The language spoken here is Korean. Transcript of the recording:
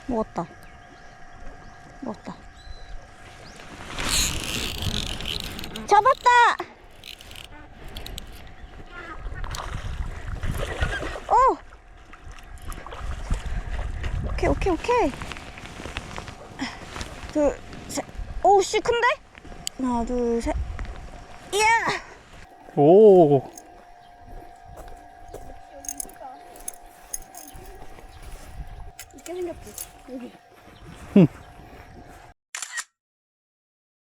먹었다. 먹었다. 잡았다! 오! 오케이, 오케이, 오케이. 둘, 셋. 오, 씨, 큰데? 하나, 둘, 셋. 이야! 오.